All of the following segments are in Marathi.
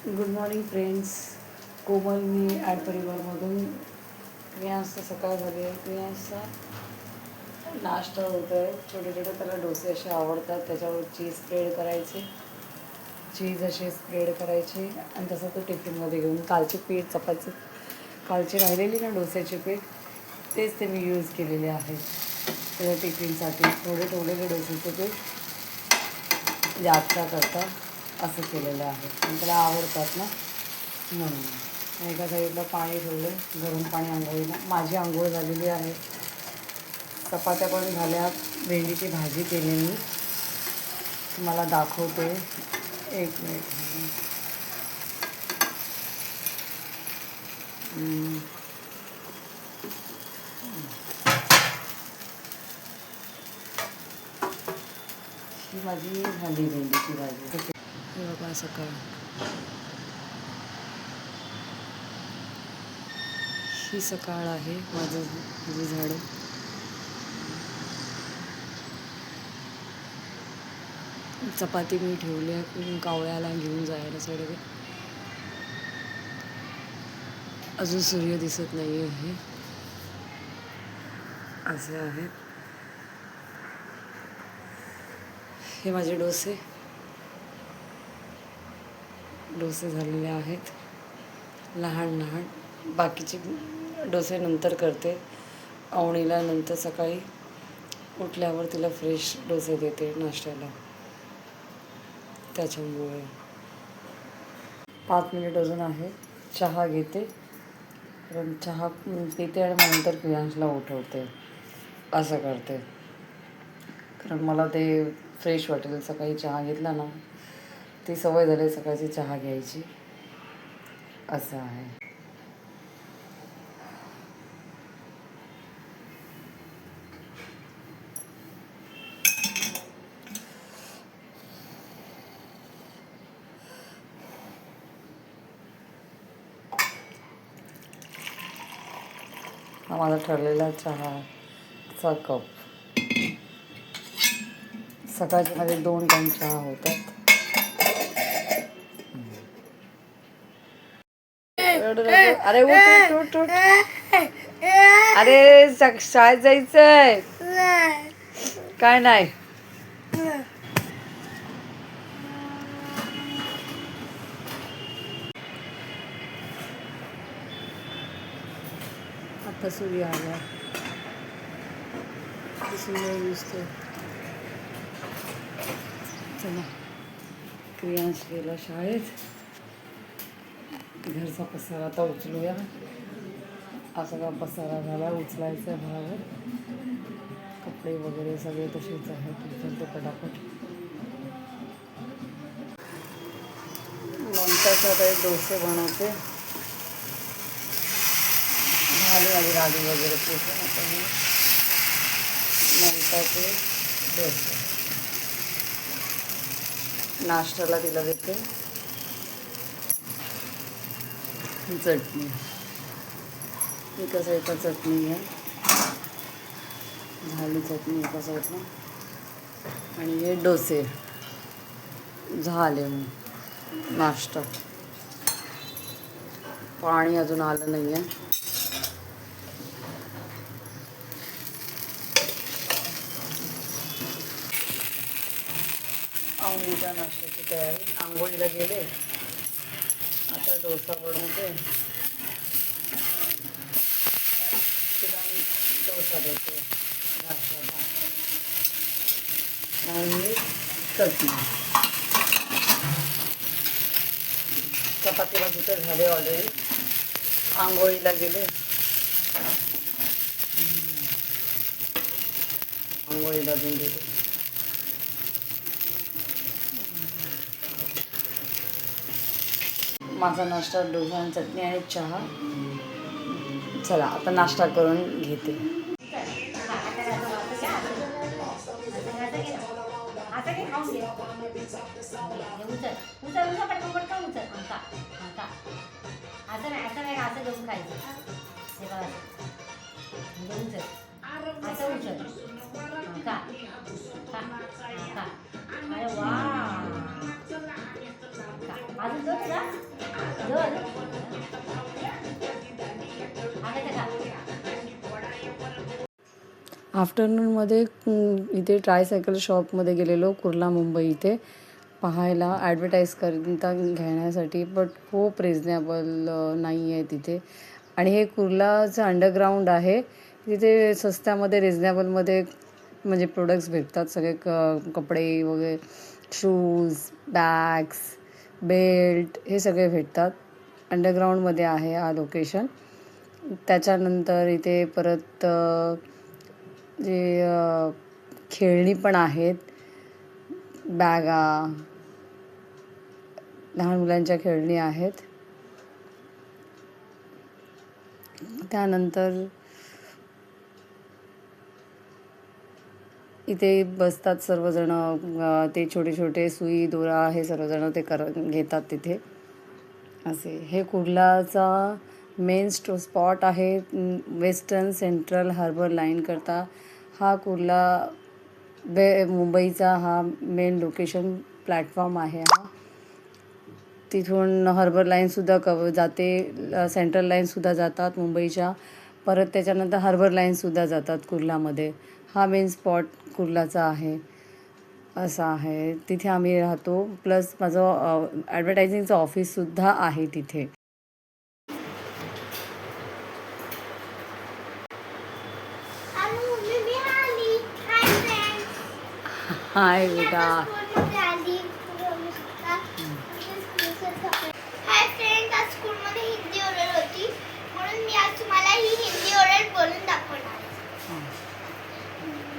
Good morning friends. कोमल मी ॲड परिवारमधून. क्रियांशचं सकाळ झाली आहे. क्रियांशचा नाश्ता होतो आहे. छोटे छोटे त्याला डोसे असे आवडतात. त्याच्यावर चीज स्प्रेड करायचे, चीज असे स्प्रेड करायचे आणि तसं तो टिफिनमध्ये घेऊन. कालचे पीठ चपाती कालची राहिलेली ना डोस्याचे पीठ, तेच ते मी यूज केलेले आहे त्याच्या टिफिनसाठी. थोडे ठेवलेले डोस्याचे पीठ यात्रा करता असं केलेलं आहे आणि त्याला आवडतात ना म्हणून. एका साईडला पाणी ठेवलं, गरम पाणी आंघोळीला. माझी आंघोळ झालेली आहे, चपात्या पण झाल्या, भेंडीची भाजी केली मी. तुम्हाला दाखवते, एक मिनिट. ही माझी झाली भेंडीची भाजी. हे बघा सकाळ. ही सकाळ आहे माझी झाडं. चपाती मी ठेवली आहे कावळ्याला घेऊन जायला सगळे. अजून सूर्य दिसत नाही आहे. असे आहेत हे माझे डोसे झालेले आहेत लहान लहान. बाकीचे डोसे नंतर करते. अवणीला नंतर सकाळी उठल्यावर तिला फ्रेश डोसे देते नाश्त्याला, त्याच्यामुळे. 5 मिनिट अजून आहे. चहा घेते, कारण चहा पिते आणि मग नंतर क्रियांशला उठवते, असं करते. कारण मला ते फ्रेश वाटेल सकाळी चहा घेतला ना. ती सवय झाली सकाळची चहा घ्यायची, असं आहे. हा माझा ठरलेला चहाचा कप. सकाळच्या मध्ये 2 टाईम चहा होतात. अरे उठ उठ उठ. अरे शाळेत जायचंय. काय नाही. आता सूर्य आला. सूर्य दिसतो. चला, क्रियांश गेला शाळेत. घरचा पसारा आता उचलूया. हा सगळा पसारा झाला, उचलायचा भावावर. कपडे वगैरे सगळे तसेच आहेत, उचलते पटापट. नंतरचा काही डोसे बनवते. झाले माझी राजू वगैरे पुसून. आता मी नंतरचे डोसे नाश्त्याला तिला देते. चटणी एका साईडला चटणी आहे, झाली चटणी एका साईडला. आणि हे डोसे झाले. मग नाश्ता. पाणी अजून आलं नाही आहे. अवनीच्या नाश्त्याची तयारी. आंघोळीला गेले, आता डोसा बनवते. तिला डोसा देते नाश्त्याला आणि चटणी. चपाती भाजी तर झाले ऑलरेडी. आंघोळीला गेले, आंघोळीला देऊन दिले. माझा नाश्ता डोसा आणि चटणी आणि चहा. चला आता नाश्ता करून घेते. अजून आफ्टरनूनमध्ये इथे ट्रायसायकल शॉपमध्ये गेलेलो कुर्ला मुंबई इथे पाहायला ॲडव्हर्टाईज करता घेण्यासाठी, बट खूप रिजनेबल नाही आहे तिथे. आणि हे कुर्लाचं अंडरग्राऊंड आहे, तिथे स्वस्त्यामध्ये रिजनेबलमध्ये म्हणजे प्रोडक्ट्स भेटतात. सगळे कपडे वगैरे, शूज, बॅग्स, बेल्ट हे सगळे भेटतात. अंडरग्राऊंडमध्ये आहे हा लोकेशन. त्याच्यानंतर इथे परत जे खेळणी पण आहेत, बॅगा, लहान मुलांच्या खेळणी आहेत. त्यानंतर इथे बसतात सर्वजण, ते छोटे छोटे सुई दोरा हे सर्वजण ते घेतात तिथे. असे हे कुर्लाचा मेन स्पॉट आहे. वेस्टर्न सेंट्रल हार्बर लाईन करता हा कुर्ला मुंबईचा हा मेन लोकेशन प्लॅटफॉर्म आहे हा. तिथून हार्बर लाईनसुद्धा जाते, सेंट्रल लाईनसुद्धा जातात मुंबईच्या. परत त्याच्यानंतर हार्बर लाईनसुद्धा जातात कुर्लामध्ये. हा मेन स्पॉट कुर्लाचा आहे, असा आहे. तिथे आम्ही राहतो. प्लस माझं ॲडव्हर्टायझिंगचं ऑफिससुद्धा आहे तिथे. हाय बेटा. हाय फ्रेंड्स, आज स्कूलमध्ये हिंदी ओरल होती, म्हणून मी आज तुम्हाला ही हिंदी ओरल बोलून दाखवणार आहे.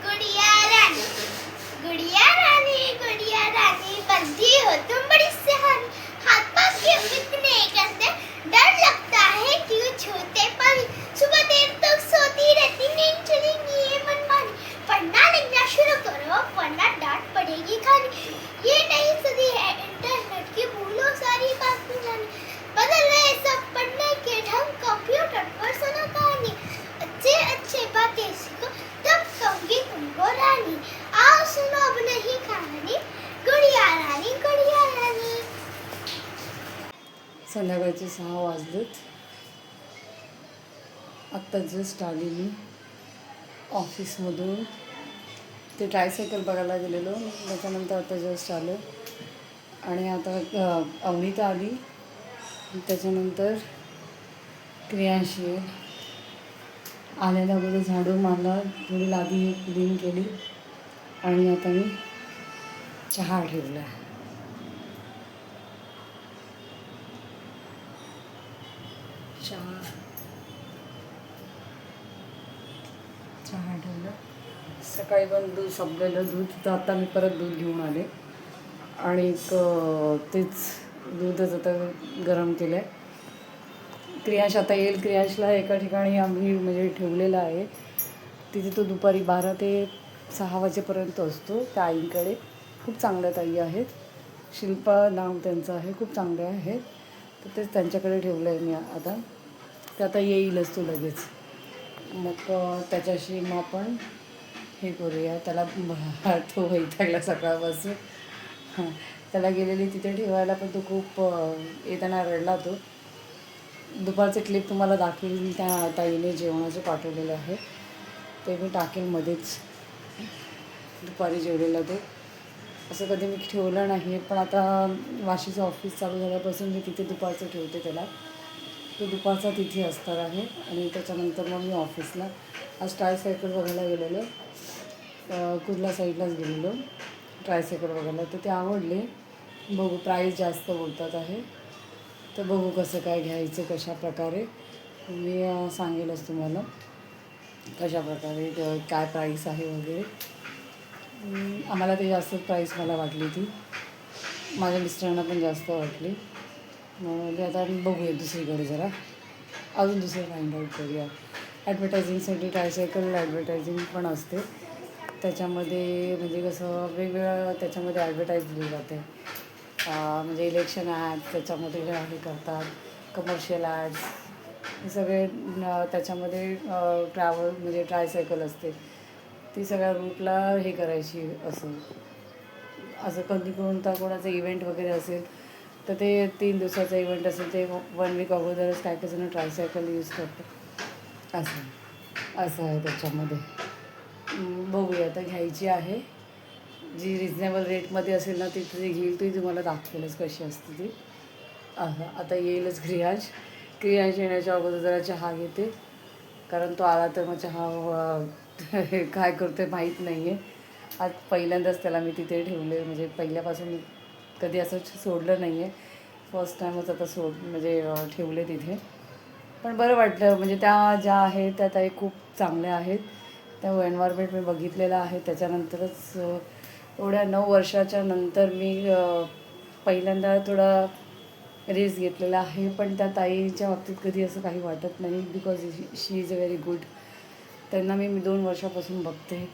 गुड़िया रानी, गुड़िया रानी, गुड़िया रानी बंदी हो तुम बड़ी सयानी, हाथ पाँव क्यों इतने गंदे, डर लगता है क्यों छूते पानी, सुबह देर तक सोती रहती, नींद चलेगी ये मनमानी, पढ़ना लिखना शुरू करो वरना डांट पड़ेगी खानी, ये नई सदी है इंटरनेट की, भूलो सारी बातें जानी, बदल रहे सब पढ़ने के ढंग, कंप्यूटर पर सुनो कहानी, अच्छे अच्छे बातें सीखो तब कहूँगी तुमको रानी, आओ सुनो अब नहीं कहानी, गुड़िया रानी, गुड़िया रानी. संध्याकाळचे 6 वाजलेत. आत्ता जस्ट आली मी ऑफिसमधून. ते ट्रायसायकल बघायला गेलेलो, त्याच्यानंतर आता जस्ट आलो. आणि आता अवनीता आली, त्याच्यानंतर क्रियांशी आलेल्या अगोदर झाडू मारला, थोडी लादी क्लीन केली आणि आता मी चहा ठेवला. चहा ठेवलं. सकाळी पण दूध संपलेलं दूध, तर आता मी परत दूध घेऊन आले आणि तेच दूधच आता गरम केलं आहे. क्रियांश आता येईल. क्रियांशला एका ठिकाणी आम्ही म्हणजे ठेवलेलं आहे, तिथे तो दुपारी 12 ते 6 वाजेपर्यंत असतो. त्या आईंकडे खूप चांगल्या ताई आहेत, शिल्पा नाव त्यांचं आहे, खूप चांगले आहेत. तर तेच त्यांच्याकडे ठेवलं आहे मी आता. ते आता येईलच तो लगेच. मग त्याच्याशी मग आपण हे करूया. त्याला तो वैतागला सकाळपासून. त्याला गेलेली तिथे ठेवायला, पण तो खूप येताना रडला. तो दुपारचे क्लिप तुम्हाला दाखवेल, त्या ताईने जेवणाचे पाठवलेलं आहे, ते मी टाकेल मध्येच. दुपारी जेवलेलं ते असं कधी मी ठेवलं नाही, पण आता वाशीचं ऑफिस चालू झाल्यापासून मी तिथे दुपारचं ठेवते त्याला. तो दुपारचा तिथे असणार आहे. आणि त्याच्यानंतर मग मी ऑफिसला आज ट्रायसायकल बघायला गेलेलो, कुर्ला साईडलाच गेलेलो ट्रायसायकल बघायला. तर ते आवडले. बघू, प्राईस जास्त बोलतात आहे, तर बघू कसं काय घ्यायचं, कशा प्रकारे. मी सांगेलच तुम्हाला कशा प्रकारे काय प्राईस आहे वगैरे. आम्हाला ते जास्त प्राईस मला वाटली ती, माझ्या मिस्टरांना पण जास्त वाटली. मग ते आता बघूया दुसरीकडे, जरा अजून दुसरं फाइंड आउट करूया. ॲडव्हर्टायझिंगसाठी ट्रायसायकल ॲडव्हर्टायझिंग पण असते, त्याच्यामध्ये म्हणजे कसं वेगवेगळं त्याच्यामध्ये ॲडव्हर्टाईज दिली जाते. म्हणजे इलेक्शन ॲड त्याच्यामध्ये हे करतात, कमर्शियल ॲड्स हे सगळे त्याच्यामध्ये. ट्रॅव्हल म्हणजे ट्रायसायकल असते ती सगळ्या रूटला हे करायची. असं कधी कोणता कोणाचा इव्हेंट वगैरे असेल तर ते 3 दिवसाचा इव्हेंट असेल ते 1 वीक अगोदरच काय काय जण ट्रायसायकल यूज करतात असं आहे त्याच्यामध्ये. बघूया आता घ्यायची आहे जी रिजनेबल रेटमध्ये असेल ना ती ती घेईल ती तुम्हाला दाखवेलच कशी असते ती. आता येईलच क्रियाश येण्याच्या अगोदर जरा चहा घेते कारण तो आला तर मग चहा काय करतोय माहीत नाही आहे. आज पहिल्यांदाच त्याला मी तिथे ठेवले, म्हणजे पहिल्यापासून कधी असं सोडलं नाही आहे, फर्स्ट टाईमच आता म्हणजे ठेवले तिथे. पण बरं वाटलं, म्हणजे त्या ज्या आहेत त्या ताई खूप चांगल्या आहेत. त्या एन्व्हायरमेंट मी बघितलेलं आहे त्याच्यानंतरच एवढ्या 9 वर्षाच्या नंतर मी पहिल्यांदा थोडा रिस्क घेतलेला आहे. पण त्या ताईच्या बाबतीत कधी असं काही वाटत नाही because she is a very good. त्यांना मी 2 वर्षापासून बघते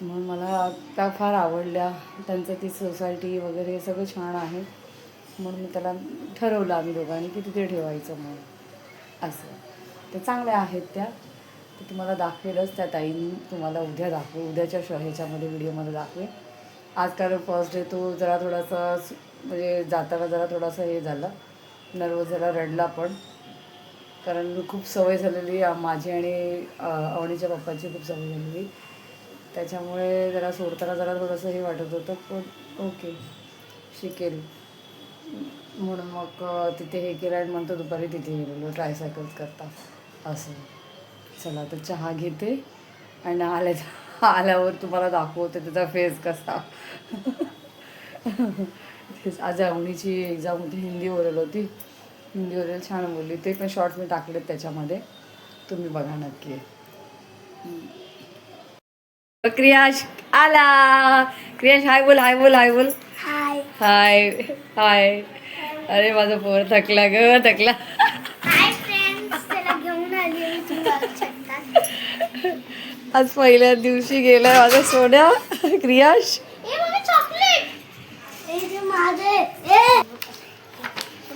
म्हणून मला त्या फार आवडल्या. त्यांचं ती सोसायटी वगैरे सगळं छान आहे म्हणून मी त्याला ठरवलं आम्ही दोघांनी की तिथे ठेवायचं म्हणून. असं ते चांगल्या आहेत त्या, ते तुम्हाला दाखवेलच. त्या ताईंनी तुम्हाला उद्या उद्याच्या ह्याच्यामध्ये व्हिडिओमध्ये दाखवेल. आज कारण फर्स्ट डे तो जरा थोडासा म्हणजे जाताना जरा थोडासा हे झाला, नर्वस झाला, रडला पण. कारण खूप सवय झालेली माझी आणि अवनीच्या पप्पाची खूप सवय झालेली, त्याच्यामुळे जरा सोडताना जरा थोडंसं हे वाटत होतं. पण ओके शिकेल म्हणून मग तिथे हे केलं आणि म्हणतो दुपारी तिथे गेलेलो ट्रायसायकल्स करता असं. चला तर चहा घेते आणि आल्यावर तुम्हाला दाखवते त्याचा फेस कसा. आज अवनीची एक्झाम होती, हिंदी ओरल होती. हिंदी ओरल छान बोलली, ते पण शॉर्ट्स मी टाकलेत त्याच्यामध्ये, तुम्ही बघा नक्की. क्रियाश आला. क्रियाश हाय बोल, हाय बोल, हाय बोल. हाय हाय हाय. अरे माझा पोर थकला ग, थकला. हाय फ्रेंड्स, त्याला घेऊन आली मी, तुम्ही बघू शकता. आज पहिल्या दिवशी गेलाय माझा सोन्या क्रियाश. ए मला चॉकलेट, ए ते माझे,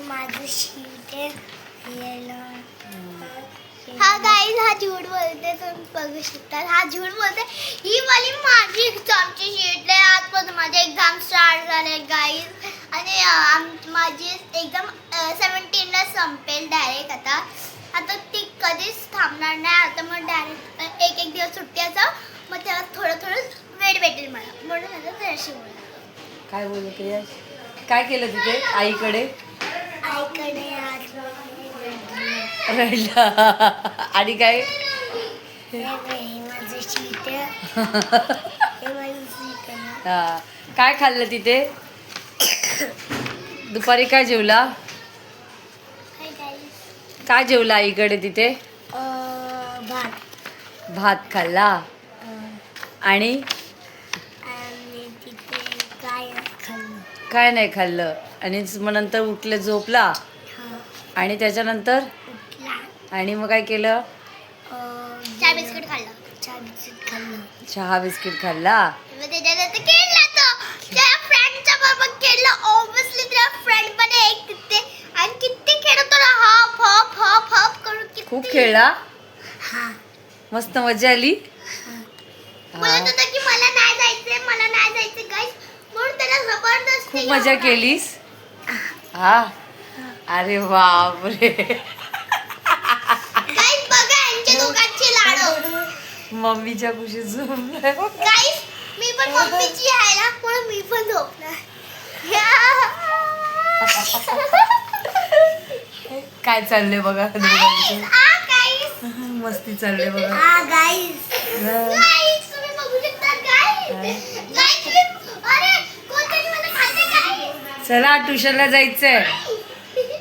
माझं शीट आहे येलो. हा गाईज, हा झूट बोलते, तुम्ही बघू शकता. हा झूट बोलते. ही वाली माझी एक्झामची शीट आहे. आजपासून माझे एक्झाम स्टार्ट झाले गाईज. आणि माझी एक्झाम 17ला संपेल डायरेक्ट. आता ती कधीच थांबणार नाही. आता मग डायरेक्ट एक दिवस सुट्टी असं, मग तेव्हा थोडं वेळ भेटेल मला, म्हणून माझं जराशी बोला. काय बोलू क्रियाश, काय केलं तिथे आईकडे? आईकडे आज रडला. आणि काय? माझं शीट आहे. हा, काय खाल्लं तिथे? दुपारी काय जेवला? काय जेवला आईकडे तिथे? भात खाल्ला. आणि तिथे काय खाल्लं? काय नाही खाल्लं. आणि मग नंतर उठले, झोपला. आणि त्याच्यानंतर आणि मग काय केलं? चहा बिस्किट खाल्लं. चहा बिस्किट खाल्ला. त्याच्यानंतर खेळला तो त्या फ्रेंडच्या बरोबर खेळला. ऑब्विसली त्या फ्रेंड पण एक तिथे, आणि किती खेळतो ना, हॉप हॉप हॉप हॉप करून. खूप खेळला. मस्त मजा आली. बोलत होता की मला नाही जायचंय गाईस, म्हणून त्याला जबरदस्ती खूप मजा केलीस. हा, अरे बापरे. गाईस बघा यांच्या दोघांची लाडो. मम्मीच्या खुशीत झोपलाय. गाईस मी पण मम्मीची आहे ना, म्हणून मी पण झोपणार. काय चाललंय बघा दोघांचं. गाईस मस्ती चालले बघा. गाईस तुम्ही बघू शकता. गाईस अरे कोणतरी मला खाते. गाईस चला ट्युशनला जायचंय,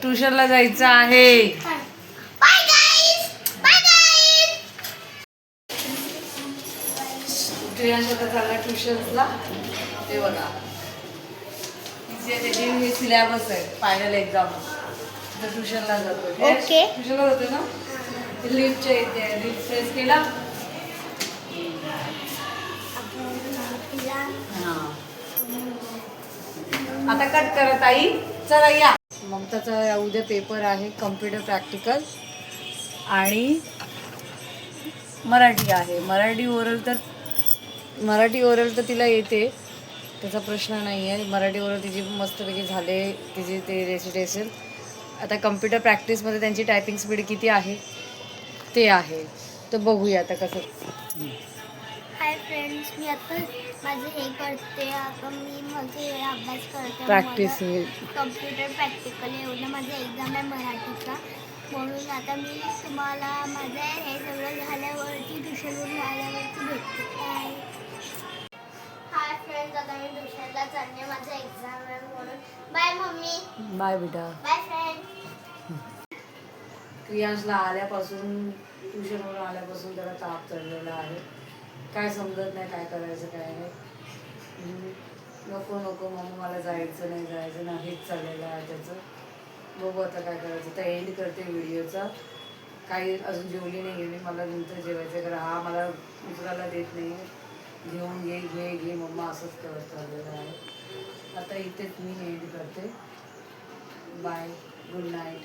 ट्युशनला जायचं आहे. बाय गाईस, बाय गाईस. ट्युशनला चालला ट्युशनला. ते बघा त्याची हे सिलेबस आहे, फायनल एक्झाम. तर ट्युशनला जातो. ओके. ट्युशनला जातो ना. लिफ्टच्या इथे लिफ्ट प्रेस केला. हां, आता कट करत आई. चला या. मग त्याचा उद्या पेपर आहे, कम्प्युटर प्रॅक्टिकल आणि मराठी आहे. मराठी ओरल तर तिला येते, त्याचा प्रश्न नाही आहे. मराठीबरोबर तिची मस्तपैकी झाले तिची ते रेसिटेशन. आता कम्प्युटर प्रॅक्टिसमध्ये त्यांची टायपिंग स्पीड किती आहे ते आहे, तर बघूया आता कसं. हाय फ्रेंड्स, मी आता माझं हे करते. आता मी माझे अभ्यास करते. प्रॅक्टिस कम्प्युटर प्रॅक्टिकल एवढं माझं एक्झाम आहे मराठीचा, म्हणून आता मी तुम्हाला माझं हे सगळं झाल्यावरती ट्युशनवरून आल्यावरती भेटते. हाय फ्रेंड्स, आता मी ट्युशनला चालले. माझं एक्झाम आहे म्हणून. Bye mummy. बाय बेटा. Bye friend. क्रियांशला आल्यापासून ट्युशनवरून आल्यापासून त्याला ताप चढलेला आहे. काय समजत नाही काय करायचं काय नाही. नको नको मम्मी मला जायचं नाही हेच चाललेलं आहे त्याचं. बघू आता काय करायचं. तर एंड करते व्हिडिओचा. काही अजून जेवली नाही गेली, मला नंतर जेवायचं. कारण हा मला उचलायला देत नाही. घेऊन घे मम्मा असंच करत चाललेलं आहे. आता इथेच मी एंड करते. Bye, good night.